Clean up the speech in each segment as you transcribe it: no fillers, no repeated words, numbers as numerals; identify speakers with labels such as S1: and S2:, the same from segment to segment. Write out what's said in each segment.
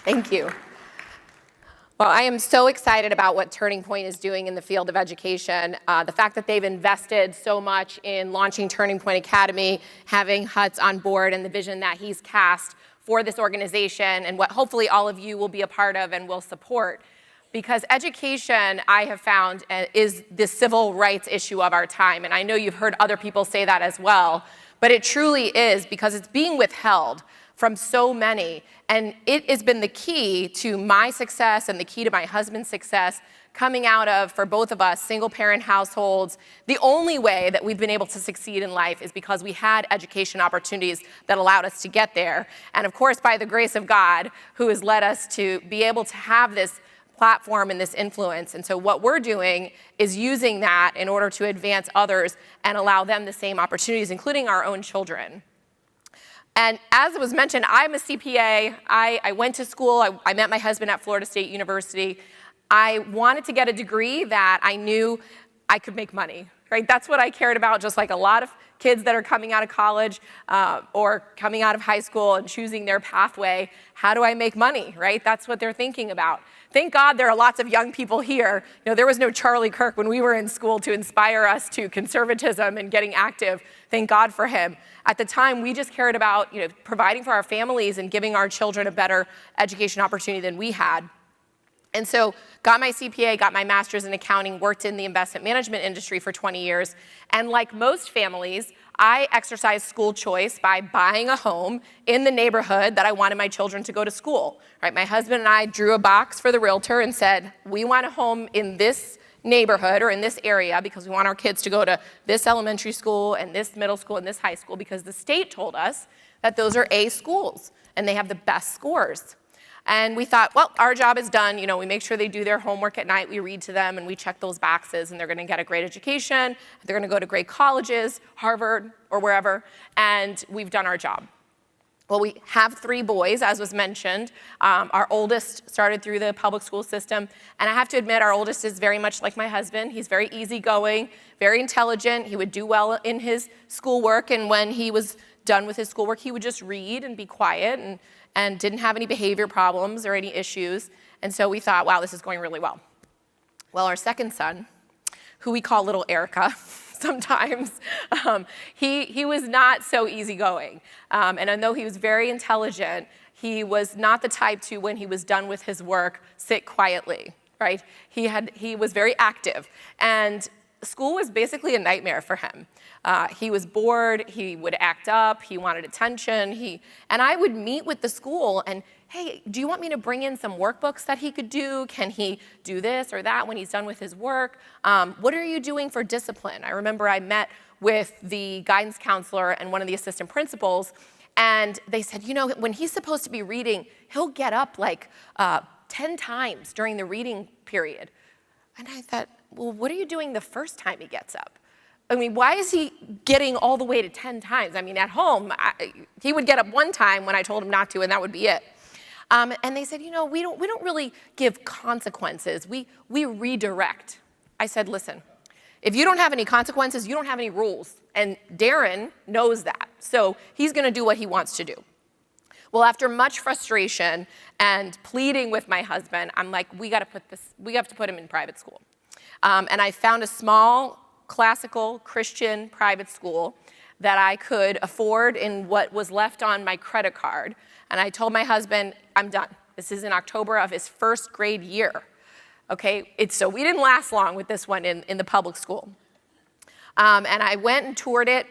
S1: Thank you. Well, I am so excited about what Turning Point is doing in the field of education. The fact that they've invested so much in launching Turning Point Academy, having Hutz on board, and the vision that he's cast for this organization, and what hopefully all of you will be a part of and will support. Because education, I have found, is the civil rights issue of our time. And I know you've heard other people say that as well. But it truly is, because it's being withheld from so many. And it has been the key to my success and the key to my husband's success coming out of, for both of us, single-parent households. The only way that we've been able to succeed in life is because we had education opportunities that allowed us to get there. And of course, by the grace of God, who has led us to be able to have this platform and this influence. And so what we're doing is using that in order to advance others and allow them the same opportunities, including our own children. And as it was mentioned, I'm a CPA. I went to school. I met my husband at Florida State University. I wanted to get a degree that I knew I could make money, right? That's what I cared about, just like a lot of kids that are coming out of college or coming out of high school and choosing their pathway. How do I make money, right? That's what they're thinking about. Thank God there are lots of young people here. You know, there was no Charlie Kirk when we were in school to inspire us to conservatism and getting active. Thank God for him. At the time, we just cared about, providing for our families and giving our children a better education opportunity than we had. And so got my CPA, got my master's in accounting, worked in the investment management industry for 20 years. And like most families, I exercised school choice by buying a home in the neighborhood that I wanted my children to go to school. Right? My husband and I drew a box for the realtor and said, we want a home in this neighborhood or in this area because we want our kids to go to this elementary school and this middle school and this high school, because the state told us that those are A schools and they have the best scores. And we thought, well, our job is done. We make sure they do their homework at night. We read to them and we check those boxes, and they're going to get a great education. They're going to go to great colleges, Harvard or wherever, and we've done our job. Well, we have 3 boys, as was mentioned. Our oldest started through the public school system. And I have to admit, our oldest is very much like my husband. He's very easygoing, very intelligent. He would do well in his schoolwork. And when he was done with his schoolwork, he would just read and be quiet and didn't have any behavior problems or any issues. And so we thought, wow, this is going really well. Well, our second son, who we call little Erika, sometimes, he was not so easygoing. And though he was very intelligent, he was not the type to, when he was done with his work, sit quietly, right? He was very active. And school was basically a nightmare for him. He was bored, he would act up, he wanted attention, and I would meet with the school and, hey, do you want me to bring in some workbooks that he could do? Can he do this or that when he's done with his work? What are you doing for discipline? I remember I met with the guidance counselor and one of the assistant principals, and they said, when he's supposed to be reading, he'll get up like 10 times during the reading period. And I thought, well, what are you doing the first time he gets up? I mean, why is he getting all the way to 10 times? I mean, at home, he would get up one time when I told him not to, and that would be it. And they said, we don't really give consequences. We redirect. I said, listen, if you don't have any consequences, you don't have any rules. And Darren knows that. So he's going to do what he wants to do. Well, after much frustration and pleading with my husband, I'm like, we have to put him in private school. And I found a small classical Christian private school that I could afford in what was left on my credit card. And I told my husband, I'm done. This is in October of his first grade year. Okay, so we didn't last long with this one in the public school. And I went and toured it.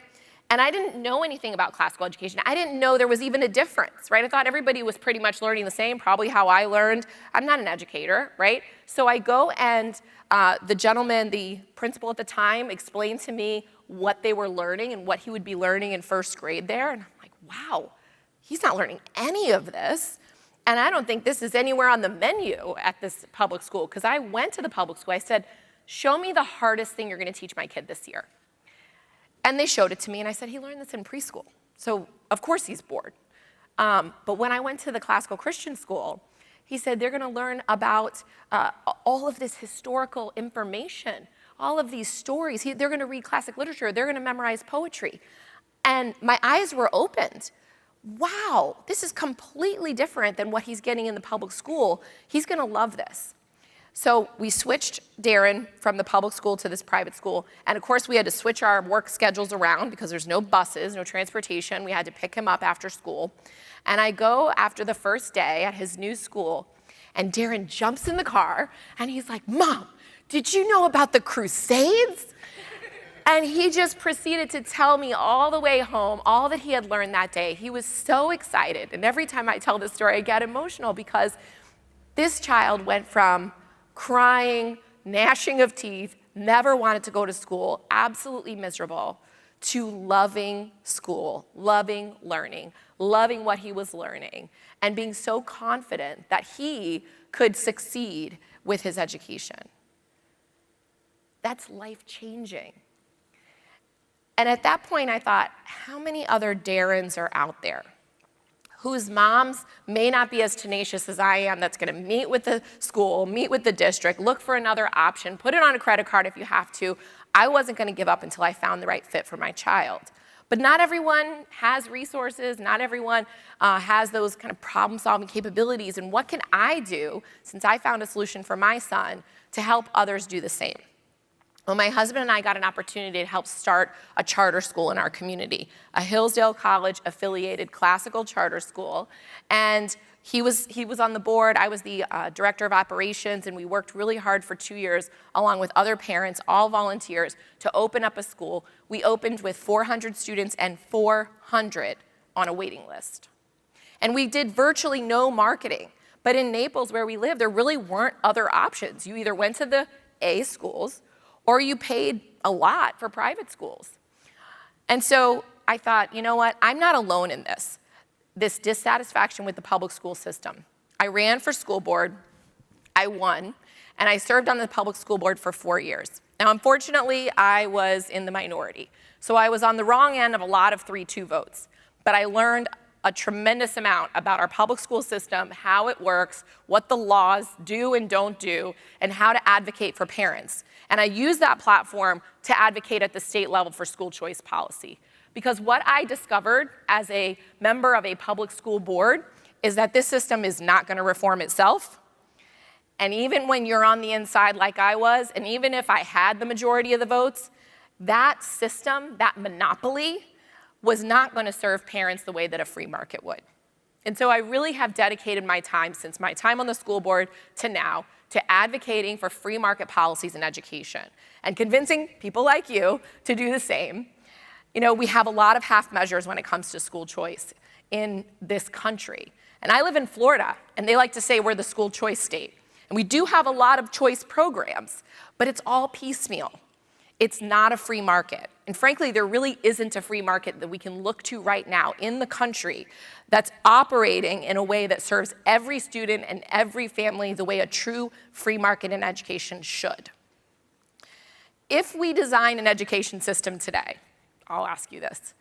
S1: And I didn't know anything about classical education. I didn't know there was even a difference, right? I thought everybody was pretty much learning the same, probably how I learned. I'm not an educator, right? So I go and the gentleman, the principal at the time, explained to me what they were learning and what he would be learning in first grade there. And I'm like, wow, he's not learning any of this. And I don't think this is anywhere on the menu at this public school, because I went to the public school. I said, show me the hardest thing you're going to teach my kid this year. And they showed it to me, and I said, he learned this in preschool. So of course he's bored. But when I went to the classical Christian school, he said they're going to learn about all of this historical information, all of these stories. They're going to read classic literature. They're going to memorize poetry. And my eyes were opened. wow, this is completely different than what he's getting in the public school. He's going to love this. So we switched Darren from the public school to this private school. And of course, we had to switch our work schedules around because there's no buses, no transportation. We had to pick him up after school. And I go after the first day at his new school, and Darren jumps in the car, and he's like, Mom, did you know about the Crusades? And he just proceeded to tell me all the way home all that he had learned that day. He was so excited. And every time I tell this story, I get emotional because this child went from crying, gnashing of teeth, never wanted to go to school, absolutely miserable, to loving school, loving learning, loving what he was learning, and being so confident that he could succeed with his education. That's life-changing. And at that point, I thought, how many other Darrens are out there whose moms may not be as tenacious as I am, that's going to meet with the school, meet with the district, look for another option, put it on a credit card if you have to. I wasn't going to give up until I found the right fit for my child. But not everyone has resources. Not everyone has those kind of problem-solving capabilities. And what can I do, since I found a solution for my son, to help others do the same? Well, my husband and I got an opportunity to help start a charter school in our community, a Hillsdale College affiliated classical charter school. And he was on the board, I was the director of operations, and we worked really hard for 2 years along with other parents, all volunteers, to open up a school. We opened with 400 students and 400 on a waiting list. And we did virtually no marketing. But in Naples, where we live, there really weren't other options. You either went to the A schools, or you paid a lot for private schools. And so I thought, you know what, I'm not alone in this dissatisfaction with the public school system. I ran for school board, I won, and I served on the public school board for 4 years. Now, unfortunately, I was in the minority. So I was on the wrong end of a lot of 3-2 votes. But I learned a tremendous amount about our public school system, how it works, what the laws do and don't do, and how to advocate for parents. And I use that platform to advocate at the state level for school choice policy. Because what I discovered as a member of a public school board is that this system is not going to reform itself. And even when you're on the inside like I was, and even if I had the majority of the votes, that system, that monopoly, was not going to serve parents the way that a free market would. And so I really have dedicated my time, since my time on the school board to now, to advocating for free market policies in education and convincing people like you to do the same. You know, we have a lot of half measures when it comes to school choice in this country. And I live in Florida, and they like to say we're the school choice state. And we do have a lot of choice programs, but it's all piecemeal. It's not a free market. And frankly, there really isn't a free market that we can look to right now in the country that's operating in a way that serves every student and every family the way a true free market in education should. If we design an education system today, I'll ask you this,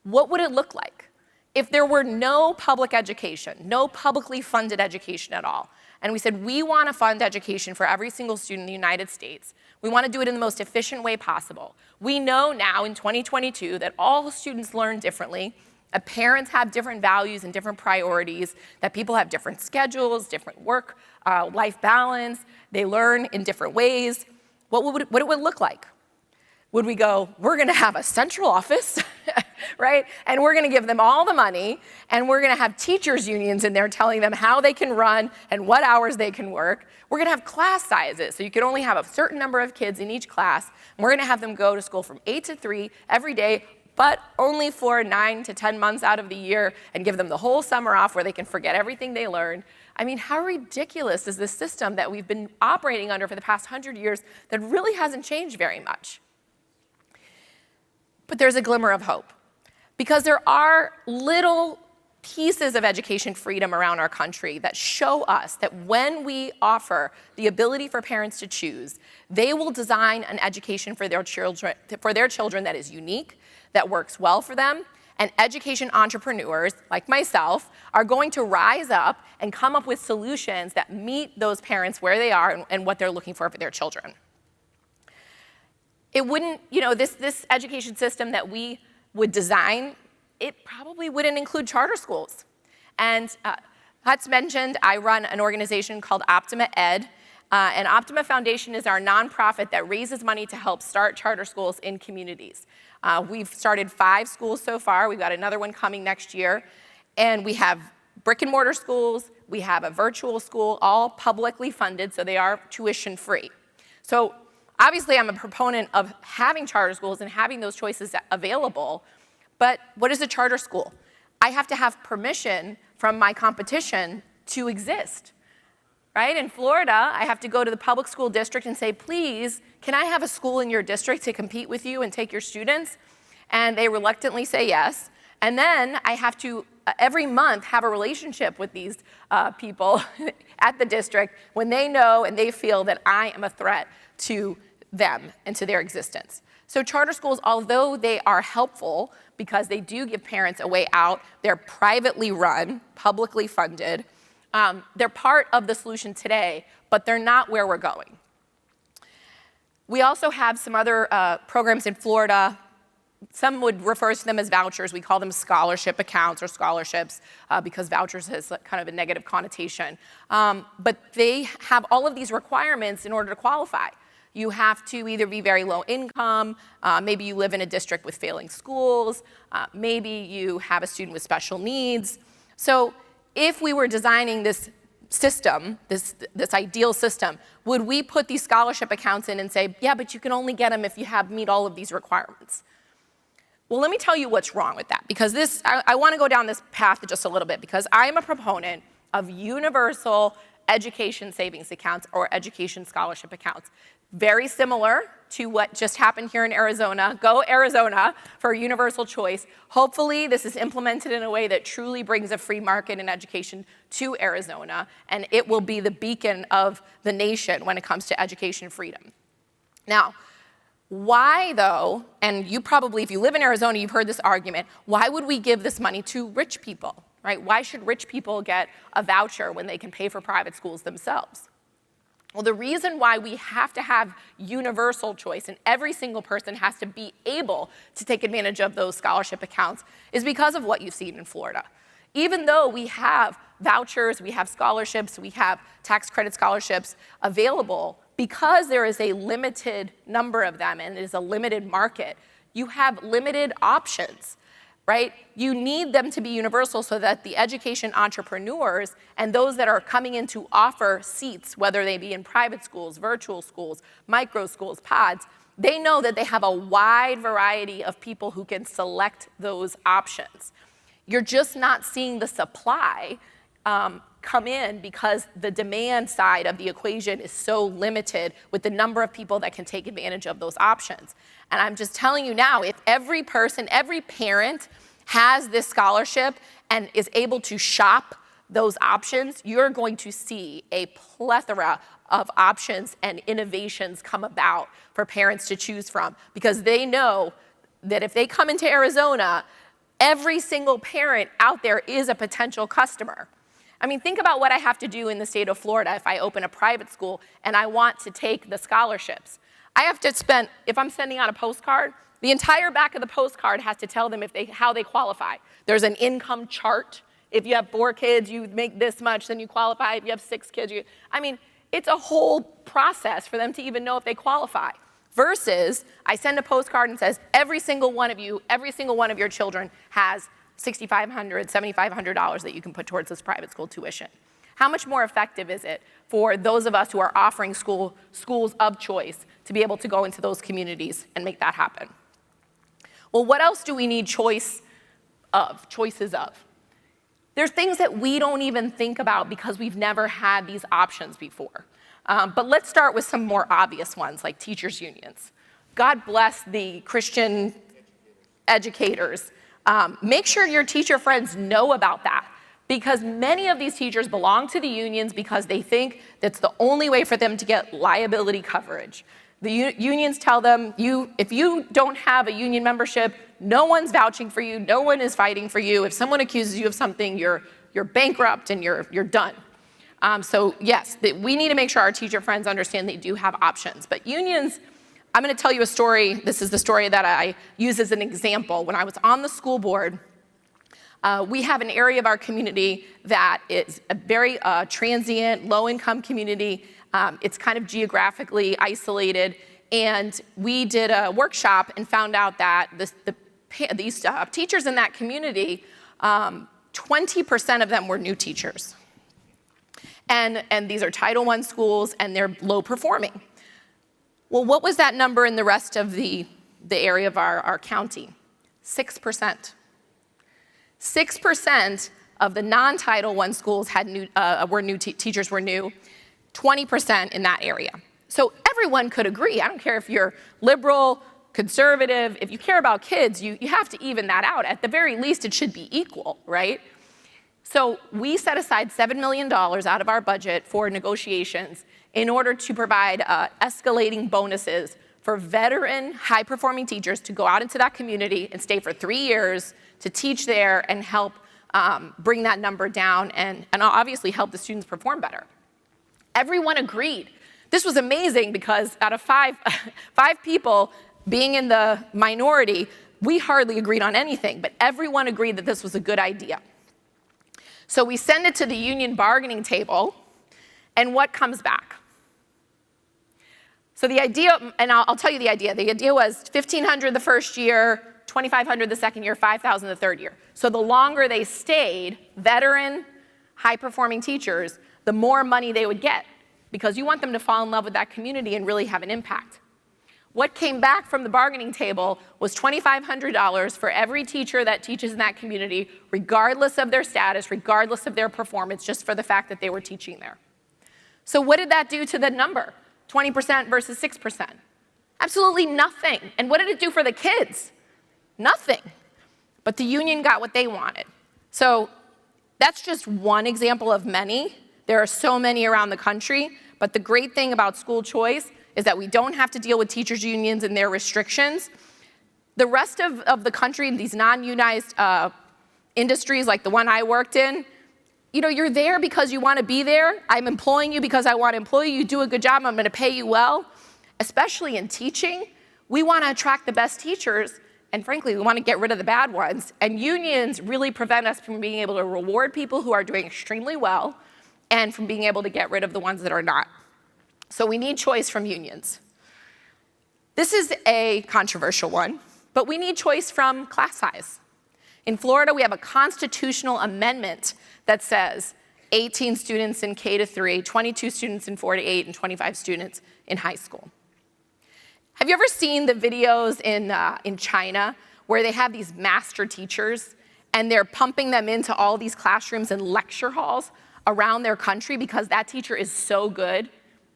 S1: what would it look like if there were no public education, no publicly funded education at all? And we said, we want to fund education for every single student in the United States. We want to do it in the most efficient way possible. We know now in 2022 that all students learn differently, that parents have different values and different priorities, that people have different schedules, different work-life balance, they learn in different ways. What it would look like? Would we go, we're going to have a central office, right? And we're going to give them all the money, and we're going to have teachers' unions in there telling them how they can run and what hours they can work. We're going to have class sizes, so you can only have a certain number of kids in each class. And we're going to have them go to school from 8 to 3 every day, but only for 9 to 10 months out of the year, and give them the whole summer off where they can forget everything they learned. I mean, how ridiculous is this system that we've been operating under for the past 100 years that really hasn't changed very much? But there's a glimmer of hope, because there are little pieces of education freedom around our country that show us that when we offer the ability for parents to choose, they will design an education for their children that is unique, that works well for them, and education entrepreneurs like myself are going to rise up and come up with solutions that meet those parents where they are and what they're looking for their children. It wouldn't, this education system that we would design it probably wouldn't include charter schools. And Hutz mentioned I run an organization called Optima Ed, and Optima Foundation is our nonprofit that raises money to help start charter schools in communities. We've started 5 schools so far. We've got another one coming next year. And we have brick and mortar schools, we have a virtual school, all publicly funded, so they are tuition free. So obviously I'm a proponent of having charter schools and having those choices available, but what is a charter school? I have to have permission from my competition to exist, right? In Florida, I have to go to the public school district and say, please, can I have a school in your district to compete with you and take your students? And they reluctantly say yes. And then I have to, every month, have a relationship with these people at the district when they know and they feel that I am a threat to them and to their existence. So charter schools, although they are helpful because they do give parents a way out, they're privately run, publicly funded, they're part of the solution today, but they're not where we're going. We also have some other programs in Florida. Some would refer to them as vouchers. We call them scholarship accounts or scholarships because vouchers has kind of a negative connotation. But they have all of these requirements in order to qualify. You have to either be very low income, maybe you live in a district with failing schools, maybe you have a student with special needs. So if we were designing this system, this ideal system, would we put these scholarship accounts in and say, yeah, but you can only get them if you meet all of these requirements? Well, let me tell you what's wrong with that, because I want to go down this path just a little bit, because I am a proponent of universal education savings accounts or education scholarship accounts. Very similar to what just happened here in Arizona. Go Arizona for universal choice. Hopefully this is implemented in a way that truly brings a free market in education to Arizona, and it will be the beacon of the nation when it comes to education freedom. Now, why though, and you probably, if you live in Arizona, you've heard this argument, why would we give this money to rich people, right? Why should rich people get a voucher when they can pay for private schools themselves? Well, the reason why we have to have universal choice and every single person has to be able to take advantage of those scholarship accounts is because of what you've seen in Florida. Even though we have vouchers, we have scholarships, we have tax credit scholarships available, because there is a limited number of them and it is a limited market, you have limited options, right? You need them to be universal so that the education entrepreneurs and those that are coming in to offer seats, whether they be in private schools, virtual schools, micro schools, pods, they know that they have a wide variety of people who can select those options. You're just not seeing the supply come in because the demand side of the equation is so limited with the number of people that can take advantage of those options. And I'm just telling you now, if every person, every parent has this scholarship and is able to shop those options, you're going to see a plethora of options and innovations come about for parents to choose from, because they know that if they come into Arizona, every single parent out there is a potential customer. I mean, think about what I have to do in the state of Florida if I open a private school and I want to take the scholarships. I have to spend, if I'm sending out a postcard, the entire back of the postcard has to tell them how they qualify. There's an income chart. If you have 4 kids, you make this much, then you qualify. If you have 6 kids, it's a whole process for them to even know if they qualify. Versus, I send a postcard and says, every single one of you, every single one of your children has $6,500, $7,500 that you can put towards this private school tuition. How much more effective is it for those of us who are offering schools of choice to be able to go into those communities and make that happen? Well, what else do we need choices of? There's things that we don't even think about because we've never had these options before. But let's start with some more obvious ones, like teachers' unions. God bless the Christian educators. Make sure your teacher friends know about that, because many of these teachers belong to the unions because they think that's the only way for them to get liability coverage. The unions tell them, if you don't have a union membership, no one's vouching for you, no one is fighting for you. If someone accuses you of something, you're bankrupt and you're done. So yes, we need to make sure our teacher friends understand they do have options. But unions, I'm going to tell you a story. This is the story that I use as an example. When I was on the school board, We have an area of our community that is a very transient, low-income community. It's kind of geographically isolated. And we did a workshop and found out that these teachers in that community, 20% of them were new teachers. And these are Title I schools, and they're low performing. Well, what was that number in the rest of the area of our county? 6%. 6% of the non-Title I schools had teachers were new, 20% in that area. So everyone could agree. I don't care if you're liberal, conservative, if you care about kids, you have to even that out. At the very least, it should be equal, right? So we set aside $7 million out of our budget for negotiations in order to provide escalating bonuses for veteran, high-performing teachers to go out into that community and stay for 3 years to teach there and help bring that number down and obviously help the students perform better. Everyone agreed. This was amazing because out of five people being in the minority, we hardly agreed on anything, but everyone agreed that this was a good idea. So we send it to the union bargaining table, and what comes back? So the idea, and I'll tell you the idea was $1,500 the first year, $2,500 the second year, $5,000 the third year. So the longer they stayed, veteran, high-performing teachers, the more money they would get, because you want them to fall in love with that community and really have an impact. What came back from the bargaining table was $2,500 for every teacher that teaches in that community, regardless of their status, regardless of their performance, just for the fact that they were teaching there. So what did that do to the number? 20% versus 6%? Absolutely nothing. And what did it do for the kids? Nothing. But the union got what they wanted. So that's just one example of many. There are so many around the country, but the great thing about school choice is that we don't have to deal with teachers' unions and their restrictions. The rest of the country, these non-unionized industries like the one I worked in, you're there because you want to be there. I'm employing you because I want to employ you. You do a good job, I'm going to pay you well. Especially in teaching, we want to attract the best teachers, and frankly, we want to get rid of the bad ones. And unions really prevent us from being able to reward people who are doing extremely well and from being able to get rid of the ones that are not. So we need choice from unions. This is a controversial one, but we need choice from class size. In Florida, we have a constitutional amendment that says 18 students in K to 3, 22 students in 4 to 8, and 25 students in high school. Have you ever seen the videos in China where they have these master teachers and they're pumping them into all these classrooms and lecture halls around their country because that teacher is so good?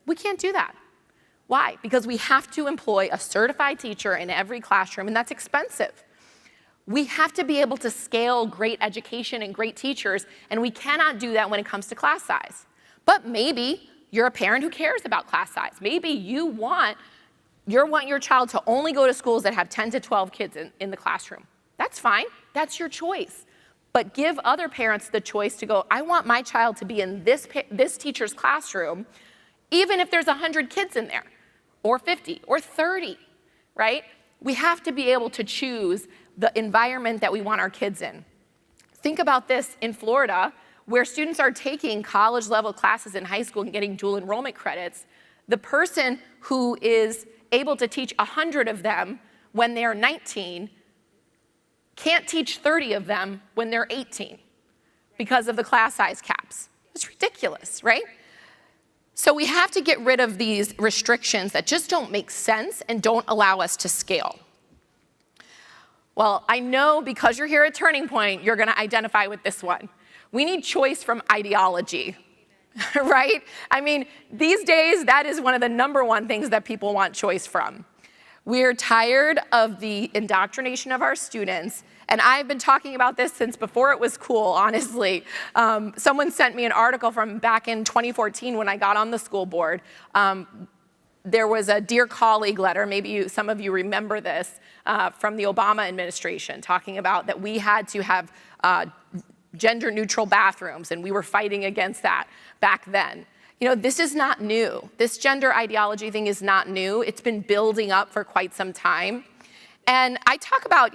S1: We can't do that. Why? Because we have to employ a certified teacher in every classroom, and that's expensive. We have to be able to scale great education and great teachers, and we cannot do that when it comes to class size. But maybe you're a parent who cares about class size. Maybe you want your child to only go to schools that have 10 to 12 kids in the classroom. That's fine. That's your choice. But give other parents the choice to go, I want my child to be in this teacher's classroom, even if there's 100 kids in there, or 50, or 30, right? We have to be able to choose the environment that we want our kids in. Think about this in Florida, where students are taking college-level classes in high school and getting dual enrollment credits. The person who is able to teach 100 of them when they're 19 can't teach 30 of them when they're 18 because of the class size caps. It's ridiculous, right? So we have to get rid of these restrictions that just don't make sense and don't allow us to scale. Well, I know because you're here at Turning Point, you're going to identify with this one. We need choice from ideology, right? I mean, these days, that is one of the #1 things that people want choice from. We're tired of the indoctrination of our students, and I've been talking about this since before it was cool, honestly. Someone sent me an article from back in 2014 when I got on the school board. There was a Dear Colleague letter, maybe some of you remember this, from the Obama administration, talking about that we had to have gender-neutral bathrooms, and we were fighting against that back then. This is not new. This gender ideology thing is not new. It's been building up for quite some time. And I talk about,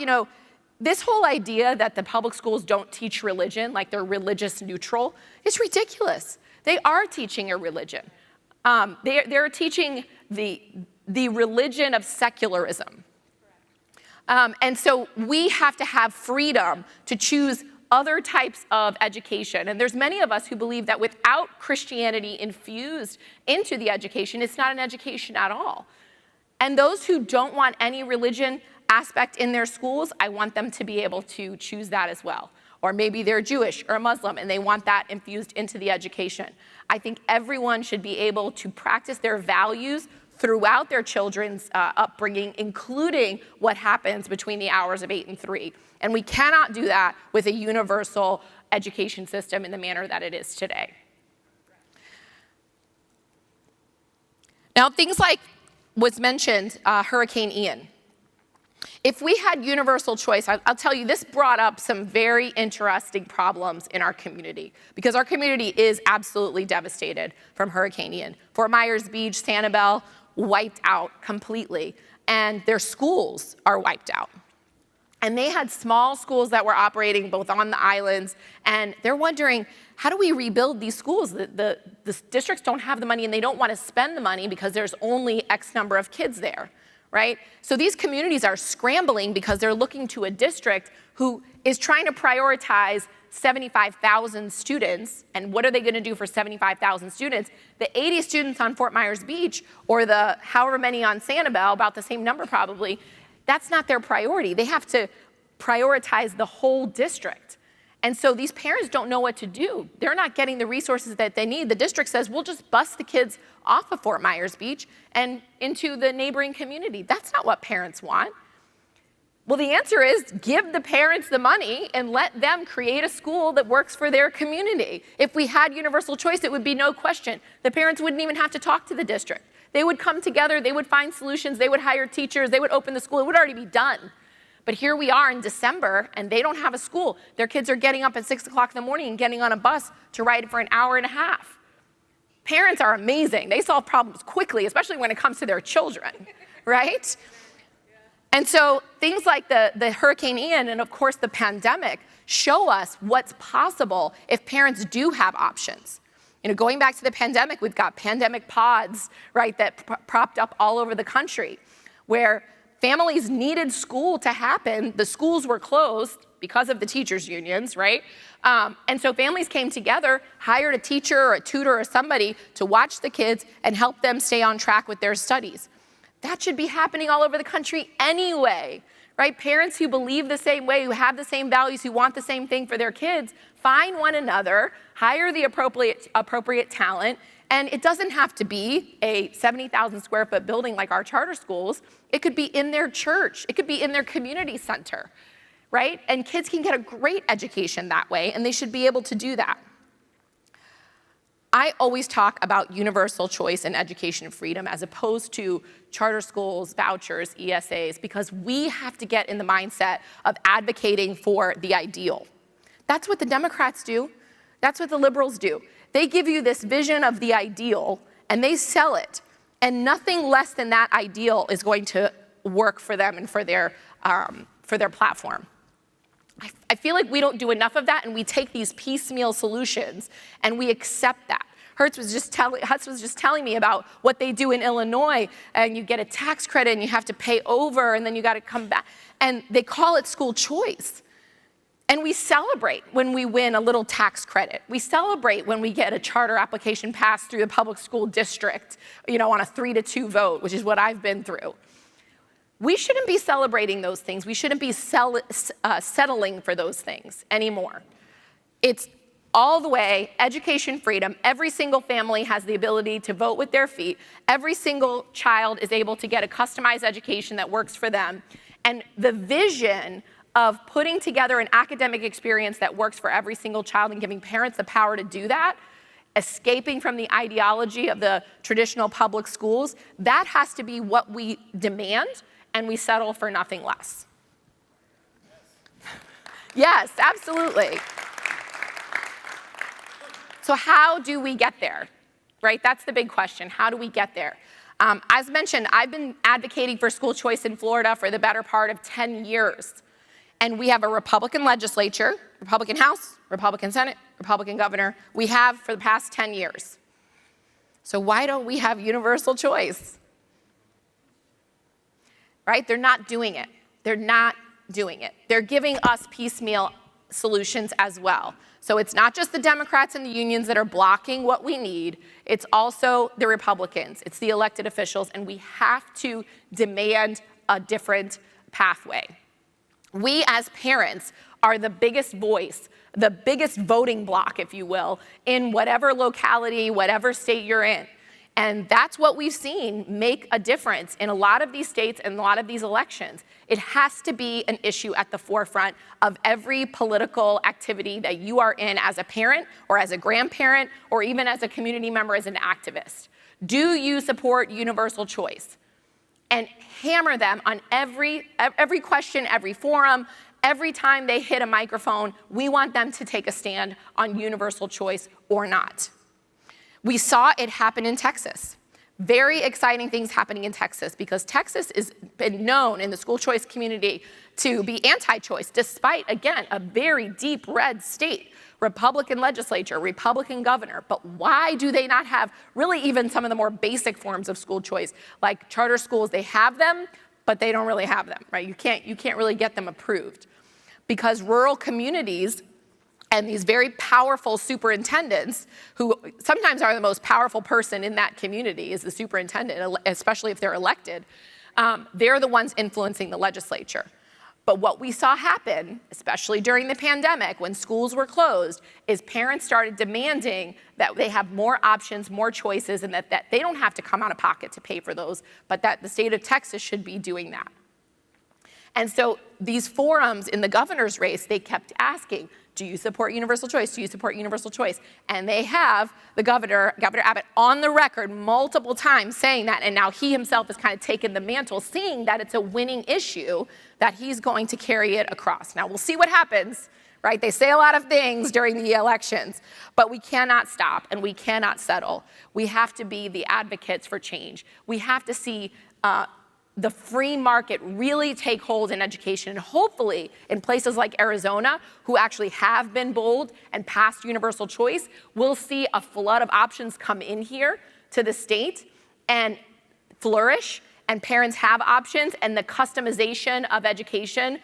S1: This whole idea that the public schools don't teach religion, like they're religious neutral, is ridiculous. They are teaching a religion. They're teaching the religion of secularism. And so we have to have freedom to choose other types of education. And there's many of us who believe that without Christianity infused into the education, it's not an education at all. And those who don't want any religion aspect in their schools, I want them to be able to choose that as well. Or maybe they're Jewish or Muslim and they want that infused into the education. I think everyone should be able to practice their values throughout their children's upbringing, including what happens between the hours of 8 and 3. And we cannot do that with a universal education system in the manner that it is today. Now, things like was mentioned, Hurricane Ian. If we had universal choice, I'll tell you, this brought up some very interesting problems in our community because our community is absolutely devastated from Hurricane Ian. Fort Myers Beach, Sanibel, wiped out completely, and their schools are wiped out. And they had small schools that were operating both on the islands, and they're wondering, how do we rebuild these schools? The districts don't have the money, and they don't want to spend the money because there's only X number of kids there, right? So these communities are scrambling because they're looking to a district who is trying to prioritize 75,000 students, and what are they going to do for 75,000 students? The 80 students on Fort Myers Beach, or the however many on Sanibel, about the same number probably, that's not their priority. They have to prioritize the whole district. And so these parents don't know what to do. They're not getting the resources that they need. The district says, we'll just bus the kids off of Fort Myers Beach and into the neighboring community. That's not what parents want. Well, the answer is give the parents the money and let them create a school that works for their community. If we had universal choice, it would be no question. The parents wouldn't even have to talk to the district. They would come together, they would find solutions, they would hire teachers, they would open the school, it would already be done. But here we are in December, and they don't have a school. Their kids are getting up at 6 o'clock in the morning and getting on a bus to ride for an hour and a half. Parents are amazing. They solve problems quickly, especially when it comes to their children, right? And so things like the Hurricane Ian and, of course, the pandemic show us what's possible if parents do have options. You know, going back to the pandemic, we've got pandemic pods, right, that propped up all over the country, where families needed school to happen. The schools were closed because of the teachers' unions, right? And so families came together, hired a teacher or a tutor or somebody to watch the kids and help them stay on track with their studies. That should be happening all over the country anyway, right? Parents who believe the same way, who have the same values, who want the same thing for their kids, find one another, hire the appropriate talent, and it doesn't have to be a 70,000 square foot building like our charter schools. It could be in their church. It could be in their community center, right? And kids can get a great education that way, and they should be able to do that. I always talk about universal choice and education freedom as opposed to charter schools, vouchers, ESAs, because we have to get in the mindset of advocating for the ideal. That's what the Democrats do. That's what the liberals do. They give you this vision of the ideal, and they sell it, and nothing less than that ideal is going to work for them and for their platform. I feel like we don't do enough of that, and we take these piecemeal solutions, and we accept that. Hutz was just telling me about what they do in Illinois, and you get a tax credit, and you have to pay over, and then you got to come back, and they call it school choice. And we celebrate when we win a little tax credit. We celebrate when we get a charter application passed through the public school district, you know, on a 3-2 vote, which is what I've been through. We shouldn't be celebrating those things. We shouldn't be settling for those things anymore. It's all the way education freedom. Every single family has the ability to vote with their feet. Every single child is able to get a customized education that works for them. And the vision of putting together an academic experience that works for every single child and giving parents the power to do that, escaping from the ideology of the traditional public schools, that has to be what we demand, and we settle for nothing less. Yes, absolutely. So how do we get there, right? That's the big question. How do we get there? As mentioned, I've been advocating for school choice in Florida for the better part of 10 years. And we have a Republican legislature, Republican House, Republican Senate, Republican governor. We have for the past 10 years. So why don't we have universal choice? Right? They're not doing it. They're not doing it. They're giving us piecemeal solutions as well. So it's not just the Democrats and the unions that are blocking what we need. It's also the Republicans. It's the elected officials. And we have to demand a different pathway. We as parents are the biggest voice, the biggest voting bloc, if you will, in whatever locality, whatever state you're in. And that's what we've seen make a difference in a lot of these states and a lot of these elections. It has to be an issue at the forefront of every political activity that you are in as a parent or as a grandparent or even as a community member, as an activist. Do you support universal choice? And hammer them on every question, every forum, every time they hit a microphone. We want them to take a stand on universal choice or not. We saw it happen in Texas. Very exciting things happening in Texas, because Texas has been known in the school choice community to be anti-choice, despite, again, a very deep red state, Republican legislature, Republican governor. But why do they not have really even some of the more basic forms of school choice, like charter schools? They have them, but they don't really have them, right? You can't really get them approved, because rural communities and these very powerful superintendents, who sometimes are the most powerful person in that community is the superintendent, especially if they're elected, they're the ones influencing the legislature. But what we saw happen, especially during the pandemic when schools were closed, is parents started demanding that they have more options, more choices, and that they don't have to come out of pocket to pay for those, but that the state of Texas should be doing that. And so these forums in the governor's race, they kept asking, do you support universal choice? Do you support universal choice? And they have the Governor Abbott, on the record multiple times saying that, and now he himself has kind of taken the mantle, seeing that it's a winning issue, that he's going to carry it across. Now, we'll see what happens, right? They say a lot of things during the elections, but we cannot stop and we cannot settle. We have to be the advocates for change. We have to see the free market really take hold in education, and hopefully in places like Arizona, who actually have been bold and passed universal choice, we'll see a flood of options come in here to the state and flourish, and parents have options, and the customization of education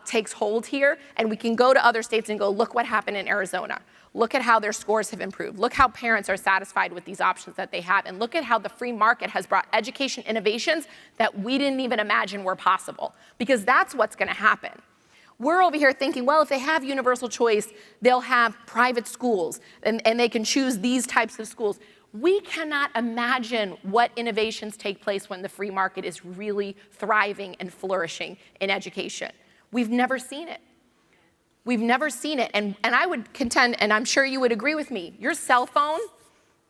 S1: takes hold here, and we can go to other states and go, look what happened in Arizona. Look at how their scores have improved. Look how parents are satisfied with these options that they have. And look at how the free market has brought education innovations that we didn't even imagine were possible. Because that's what's going to happen. We're over here thinking, well, if they have universal choice, they'll have private schools and they can choose these types of schools. We cannot imagine what innovations take place when the free market is really thriving and flourishing in education. We've never seen it. We've never seen it, and I would contend, and I'm sure you would agree with me, your cell phone,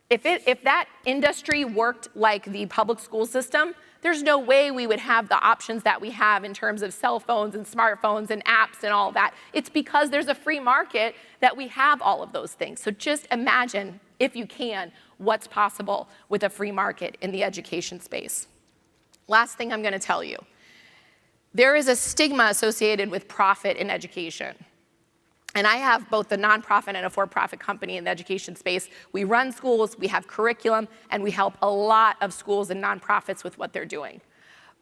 S1: if that industry worked like the public school system, there's no way we would have the options that we have in terms of cell phones and smartphones and apps and all that. It's because there's a free market that we have all of those things. So just imagine, if you can, what's possible with a free market in the education space. Last thing I'm going to tell you. There is a stigma associated with profit in education. And I have both a nonprofit and a for-profit company in the education space. We run schools, we have curriculum, and we help a lot of schools and nonprofits with what they're doing.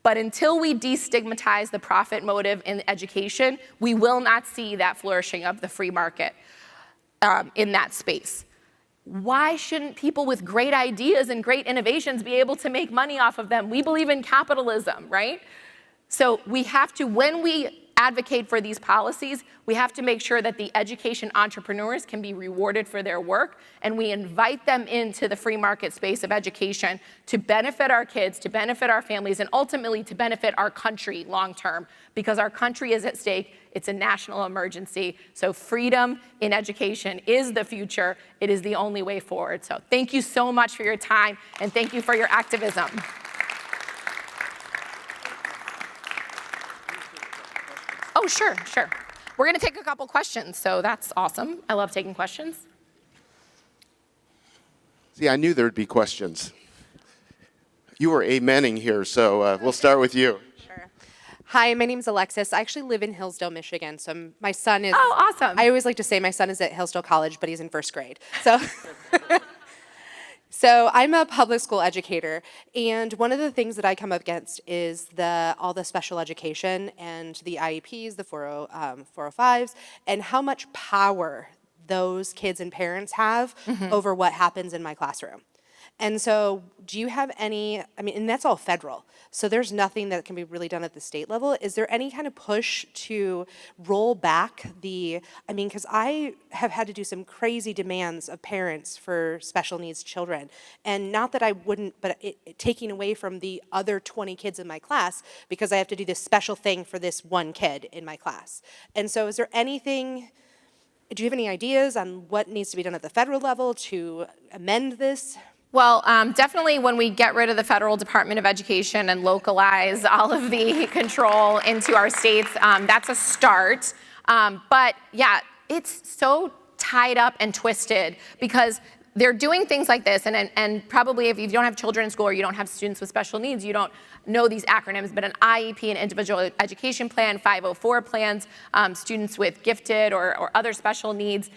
S1: But until we destigmatize the profit motive in education, we will not see that flourishing of the free market in that space. Why shouldn't people with great ideas and great innovations be able to make money off of them? We believe in capitalism, right? So we have to, when we advocate for these policies, we have to make sure that the education entrepreneurs can be rewarded for their work, and we invite them into the free market space of education to benefit our kids, to benefit our families, and ultimately to benefit our country long term, because our country is at stake. It's a national emergency. So freedom in education is the future. It is the only way forward. So thank you so much for your time, and thank you for your activism. Oh, sure. We're going to take a couple questions, so that's awesome. I love taking questions.
S2: See, I knew there'd be questions. You were amening here, so we'll start with you.
S3: Sure.
S2: Hi, my name's Alexis. I actually live in Hillsdale, Michigan. So my son is.
S1: Oh, awesome.
S2: I always like to say my son is at Hillsdale College, but he's in first grade. So. So I'm a public school educator, and one of the things that I come up against is all the special education and the IEPs, the 405s, and how much power those kids and parents have over what happens in my classroom. And so do you have any, and that's all federal, so there's nothing that can be really done at the state level. Is there any kind of push to roll back because I have had to do some crazy demands of parents for special needs children, and not that I wouldn't, but taking away from the other 20 kids in my class because I have to do this special thing for this one kid in my class. And so is there anything, do you have any ideas on what needs to be done at the federal level to amend this?
S1: Well, definitely when we get rid of the Federal Department of Education and localize all of the control into our states, that's a start. But yeah, it's so tied up and twisted because they're doing things like this, and probably if you don't have children in school or you don't have students with special needs, you don't know these acronyms, but an IEP, an individual education plan, 504 plans, students with gifted or other special needs,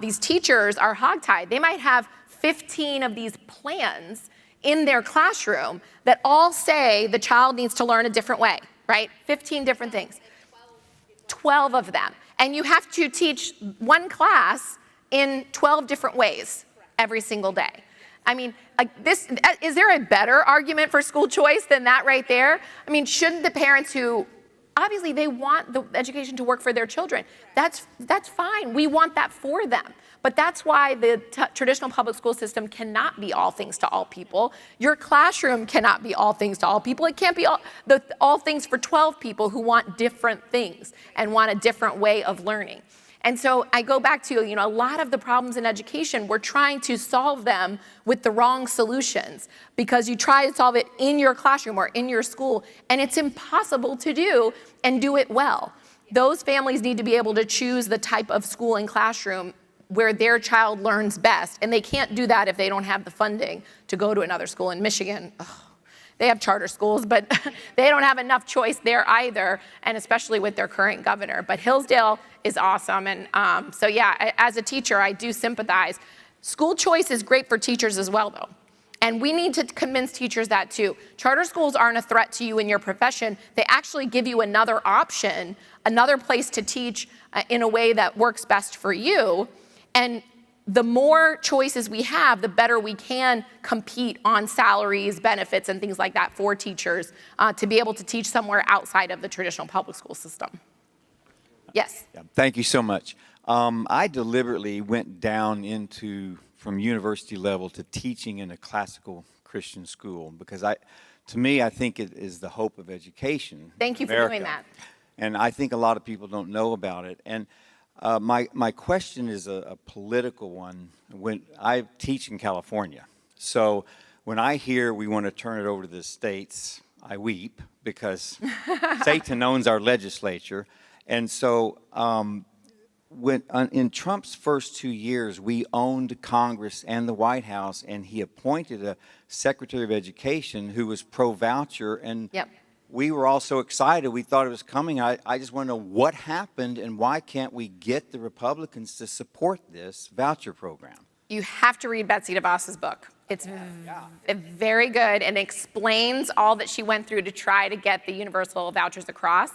S1: these teachers are hogtied. They might have 15 of these plans in their classroom that all say the child needs to learn a different way, right? 15 different things. 12 of them. And you have to teach one class in 12 different ways every single day. Is there a better argument for school choice than that right there? Shouldn't the parents who, obviously they want the education to work for their children, that's fine. We want that for them. But that's why the traditional public school system cannot be all things to all people. Your classroom cannot be all things to all people. It can't be all things for 12 people who want different things and want a different way of learning. And so I go back to, a lot of the problems in education, we're trying to solve them with the wrong solutions because you try to solve it in your classroom or in your school, and it's impossible to do and do it well. Those families need to be able to choose the type of school and classroom where their child learns best, and they can't do that if they don't have the funding to go to another school. In Michigan, they have charter schools, but they don't have enough choice there either, and especially with their current governor. But Hillsdale is awesome, and so yeah, as a teacher, I do sympathize. School choice is great for teachers as well, though. And we need to convince teachers that too. Charter schools aren't a threat to you in your profession. They actually give you another option, another place to teach in a way that works best for you. And the more choices we have, the better we can compete on salaries, benefits, and things like that for teachers to be able to teach somewhere outside of the traditional public school system. Yes?
S3: Yeah, thank you so much. I deliberately went down from university level to teaching in a classical Christian school because to me, I think it is the hope of education.
S1: Thank you for doing that.
S3: And I think a lot of people don't know about it. And my question is a political one. When I teach in California, so when I hear we want to turn it over to the states, I weep because Satan owns our legislature. And so in Trump's first 2 years, we owned Congress and the White House, and he appointed a Secretary of Education who was pro-voucher. And
S1: yep.
S3: We were all so excited. We thought it was coming. I just want to know what happened and why can't we get the Republicans to support this voucher program?
S1: You have to read Betsy DeVos's book. It's very good and explains all that she went through to try to get the universal vouchers across.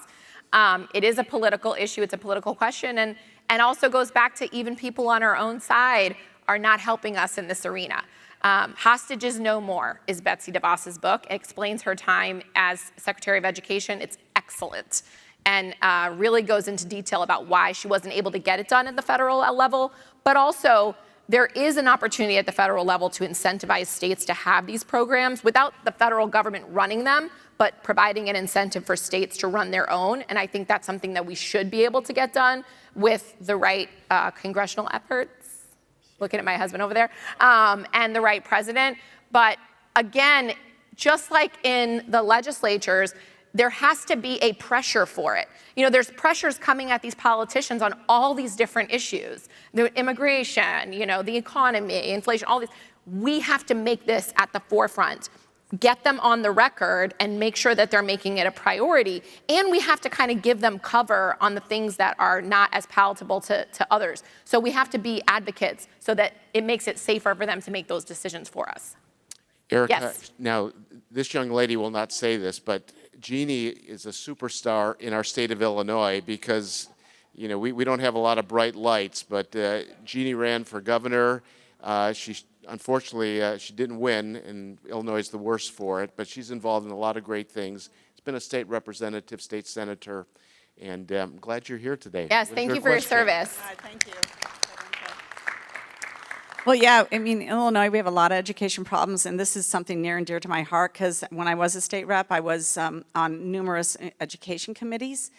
S1: It is a political issue. It's a political question, and also goes back to even people on our own side are not helping us in this arena. Hostages No More is Betsy DeVos's book. It explains her time as Secretary of Education. It's excellent and really goes into detail about why she wasn't able to get it done at the federal level, but also there is an opportunity at the federal level to incentivize states to have these programs without the federal government running them, but providing an incentive for states to run their own. And I think that's something that we should be able to get done with the right congressional efforts. Looking at my husband over there, and the right president. But again, just like in the legislatures, there has to be a pressure for it. There's pressures coming at these politicians on all these different issues. The immigration, the economy, inflation, all these. We have to make this at the forefront. get them on the record and make sure that they're making it a priority. And we have to kind of give them cover on the things that are not as palatable to others. So we have to be advocates so that it makes it safer for them to make those decisions for us.
S4: Erika,
S1: Yes.
S4: now, this young lady will not say this, but Jeannie is a superstar in our state of Illinois because, you know, we don't have a lot of bright lights, but Jeannie ran for governor. Unfortunately, she didn't win, and Illinois is the worst for it, but she's involved in a lot of great things. She's been a state representative, state senator, and I'm glad you're here today.
S1: Yes, thank you for your service.
S5: Thank you. Well, yeah, I mean, in Illinois, we have a lot of education problems, and this is something near and dear to my heart because when I was a state rep, I was on numerous education committees.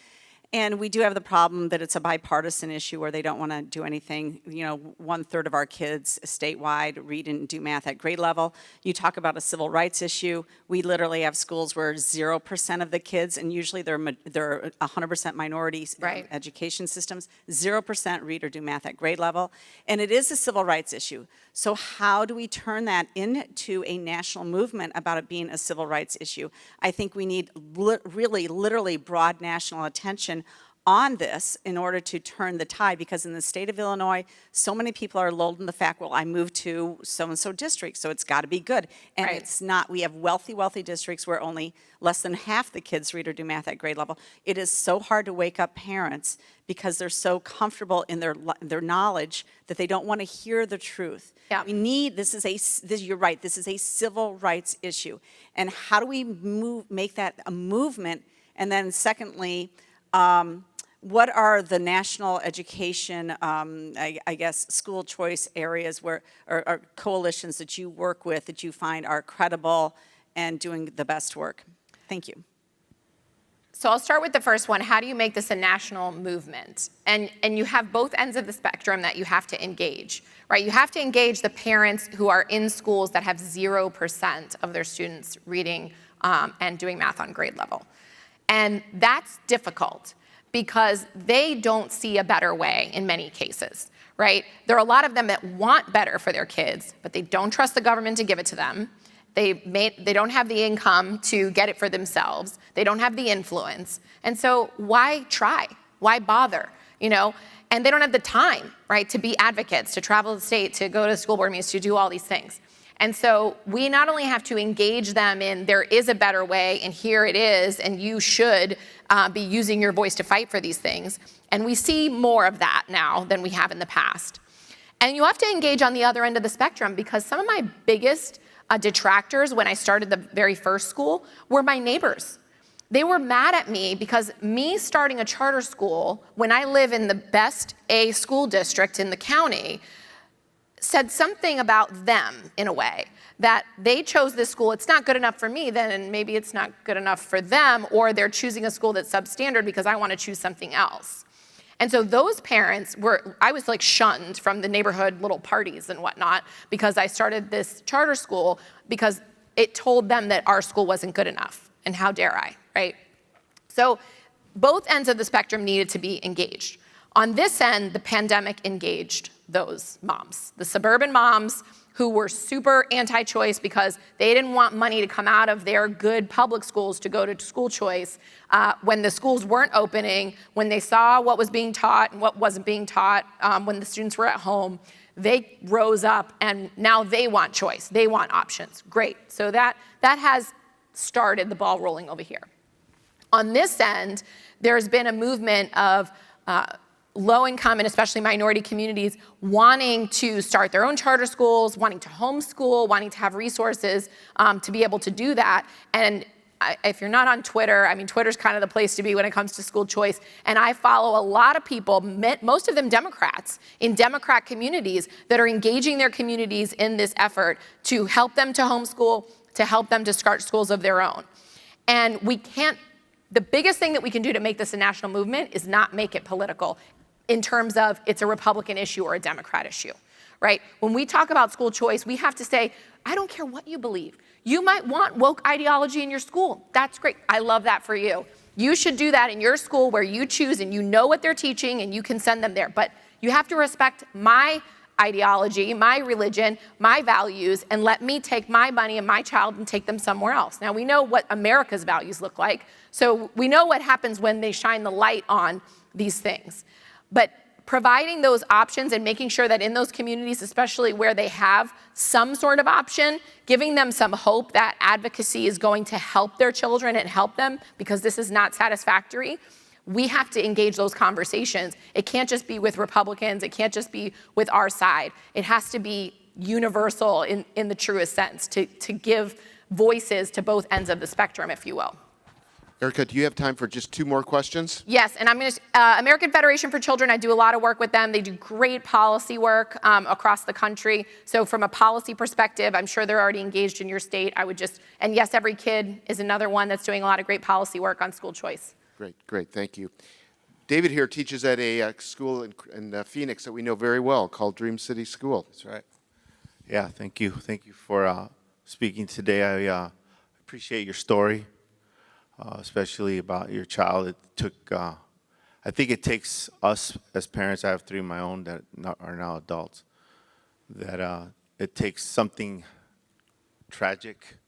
S5: And we do have the problem that it's a bipartisan issue where they don't want to do anything. You know, 1/3 of our kids statewide read and do math at grade level. You talk about a civil rights issue. We literally have schools where 0% of the kids, and usually they're 100% minorities
S1: Right.
S5: education systems, 0% read or do math at grade level. And it is a civil rights issue. So how do we turn that into a national movement about it being a civil rights issue? I think we need really, literally broad national attention on this in order to turn the tide, because in the state of Illinois, so many people are lulled in the fact, well, I moved to so-and-so district, so it's got to be good. And
S1: Right.
S5: it's not. We have wealthy districts where only less than half the kids read or do math at grade level. It is so hard to wake up parents because they're so comfortable in their knowledge that they don't want to hear the truth.
S1: Yeah.
S5: We need, you're right, this is a civil rights issue. And how do we make that a movement? And then secondly, what are the national education, I guess, school choice areas where, or coalitions that you work with that you find are credible and doing the best work? Thank you.
S1: So I'll start with the first one. How do you make this a national movement? And you have both ends of the spectrum that you have to engage, right? You have to engage the parents who are in schools that have 0% of their students reading and doing math on grade level. And that's difficult because they don't see a better way in many cases, right? There are a lot of them that want better for their kids, but they don't trust the government to give it to them. They don't have the income to get it for themselves. They don't have the influence. And so why try? Why bother? You know, and they don't have the time, right, to be advocates, to travel the state, to go to school board meetings, to do all these things. And so we not only have to engage them in there is a better way and here it is and you should be using your voice to fight for these things. And we see more of that now than we have in the past. And you have to engage on the other end of the spectrum because some of my biggest detractors when I started the very first school were my neighbors. They were mad at me because me starting a charter school when I live in the best A school district in the county said something about them in a way that they chose this school. It's not good enough for me then, maybe it's not good enough for them, or they're choosing a school that's substandard because I want to choose something else. And so those parents I was like shunned from the neighborhood little parties and whatnot because I started this charter school because it told them that our school wasn't good enough. And how dare I, right? So both ends of the spectrum needed to be engaged. On this end, the pandemic engaged those moms, the suburban moms who were super anti-choice because they didn't want money to come out of their good public schools to go to school choice. When the schools weren't opening, when they saw what was being taught and what wasn't being taught, when the students were at home, they rose up and now they want choice. They want options. Great. So that has started the ball rolling over here. On this end, there's been a movement of low-income and especially minority communities wanting to start their own charter schools, wanting to homeschool, wanting to have resources to be able to do that. And if you're not on Twitter, I mean, Twitter's kind of the place to be when it comes to school choice. And I follow a lot of people, most of them Democrats, in Democrat communities that are engaging their communities in this effort to help them to homeschool, to help them to start schools of their own. And the biggest thing that we can do to make this a national movement is not make it political in terms of it's a Republican issue or a Democrat issue, right? When we talk about school choice, we have to say, I don't care what you believe. You might want woke ideology in your school. That's great. I love that for you. You should do that in your school where you choose and you know what they're teaching and you can send them there. But you have to respect my ideology, my religion, my values, and let me take my money and my child and take them somewhere else. Now, we know what America's values look like, so we know what happens when they shine the light on these things. But providing those options and making sure that in those communities, especially where they have some sort of option, giving them some hope that advocacy is going to help their children and help them because this is not satisfactory, we have to engage those conversations. It can't just be with Republicans. It can't just be with our side. It has to be universal in the truest sense to give voices to both ends of the spectrum, if you will.
S4: Erika, do you have time for just 2 more questions?
S1: Yes, and I'm going to, American Federation for Children, I do a lot of work with them. They do great policy work across the country. So from a policy perspective, I'm sure they're already engaged in your state. I would just, and Yes Every Kid is another one that's doing a lot of great policy work on school choice.
S4: Great, thank you. David here teaches at a school in Phoenix that we know very well called Dream City School.
S6: That's right. Yeah, thank you. Thank you for speaking today. I appreciate your story, especially about your child. It took, I think it takes us as parents, I have 3 of my own that are now adults, that it takes something tragic,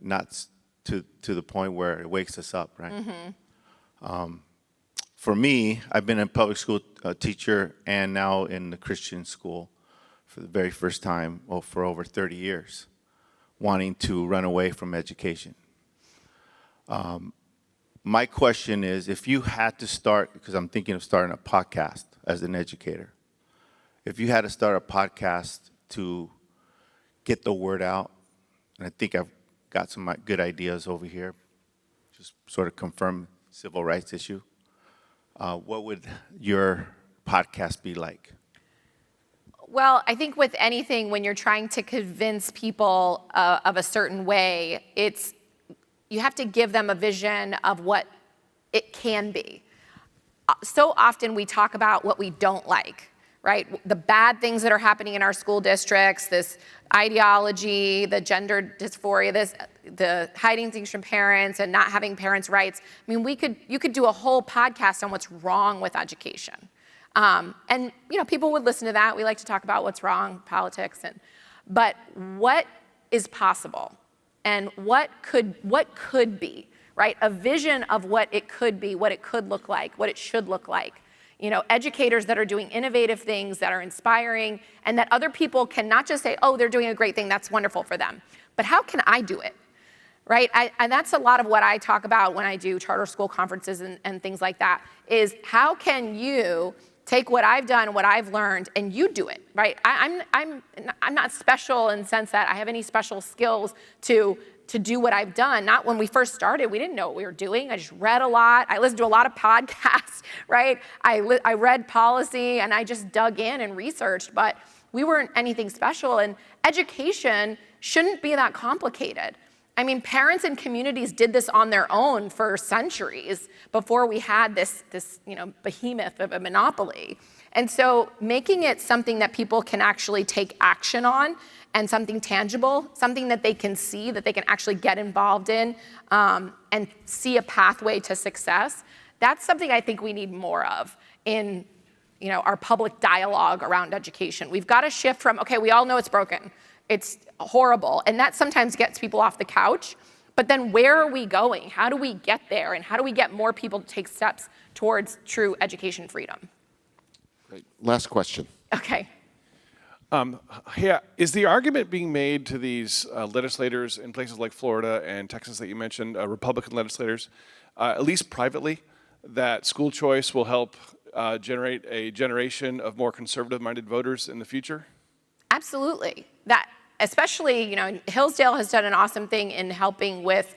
S6: not to the point where it wakes us up, right? Mm-hmm. For me, I've been a public school teacher and now in the Christian school for the very first time for over 30 years, wanting to run away from education. My question is, if you had to start, because I'm thinking of starting a podcast as an educator, if you had to start a podcast to get the word out, and I think I've got some good ideas over here, just sort of confirm civil rights issue, what would your podcast be like?
S1: Well, I think with anything, when you're trying to convince people of a certain way, you have to give them a vision of what it can be. So often we talk about what we don't like, right? The bad things that are happening in our school districts, this ideology, the gender dysphoria, the hiding things from parents and not having parents' rights. I mean, you could do a whole podcast on what's wrong with education. And people would listen to that. We like to talk about what's wrong, politics, but what is possible and what could be, right? A vision of what it could be, what it could look like, what it should look like. Educators that are doing innovative things that are inspiring and that other people can not just say, oh, they're doing a great thing, that's wonderful for them, but how can I do it, right? And that's a lot of what I talk about when I do charter school conferences and things like that, is how can you take what I've done, what I've learned, and you do it, right? I'm not special in the sense that I have any special skills to do what I've done. Not when we first started, we didn't know what we were doing. I just read a lot. I listened to a lot of podcasts, right? I read policy and I just dug in and researched, but we weren't anything special. And education shouldn't be that complicated. I mean, parents and communities did this on their own for centuries before we had this behemoth of a monopoly. And so making it something that people can actually take action on and something tangible, something that they can see, that they can actually get involved in and see a pathway to success, that's something I think we need more of in our public dialogue around education. We've got to shift from, okay, we all know it's broken. It's horrible. And that sometimes gets people off the couch. But then where are we going? How do we get there? And how do we get more people to take steps towards true education freedom?
S4: Great. Last question.
S1: Okay.
S7: Yeah, is the argument being made to these legislators in places like Florida and Texas that you mentioned, Republican legislators, at least privately, that school choice will help generate a generation of more conservative-minded voters in the future?
S1: Absolutely. That, especially, Hillsdale has done an awesome thing in helping with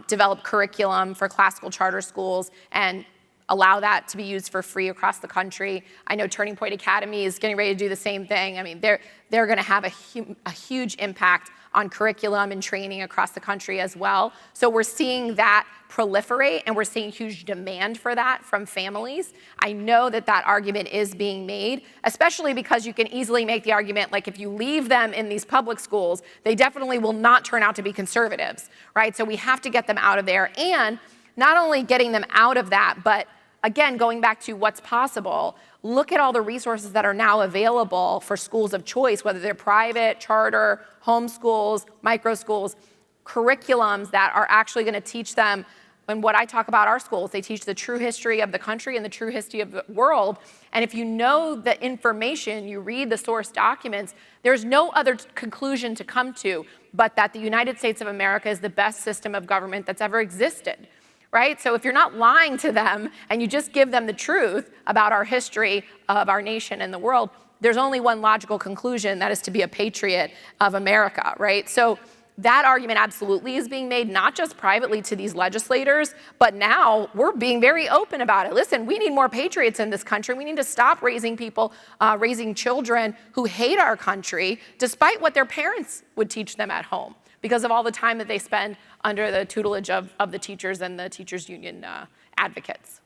S1: develop curriculum for classical charter schools and allow that to be used for free across the country. I know Turning Point Academy is getting ready to do the same thing. I mean, they're going to have a huge impact on curriculum and training across the country as well. So we're seeing that proliferate, and we're seeing huge demand for that from families. I know that argument is being made, especially because you can easily make the argument, like if you leave them in these public schools, they definitely will not turn out to be conservatives, right? So we have to get them out of there, and not only getting them out of that, but again, going back to what's possible, look at all the resources that are now available for schools of choice, whether they're private, charter, homeschools, micro schools, curriculums that are actually going to teach them. And what I talk about our schools, they teach the true history of the country and the true history of the world. And if you know the information, you read the source documents, there's no other conclusion to come to but that the United States of America is the best system of government that's ever existed, right? So if you're not lying to them and you just give them the truth about our history of our nation and the world, there's only one logical conclusion, that is to be a patriot of America, right? So that argument absolutely is being made, not just privately to these legislators, but now we're being very open about it. Listen, we need more patriots in this country. We need to stop raising people, raising children who hate our country, despite what their parents would teach them at home, because of all the time that they spend under the tutelage of the teachers and the teachers union advocates.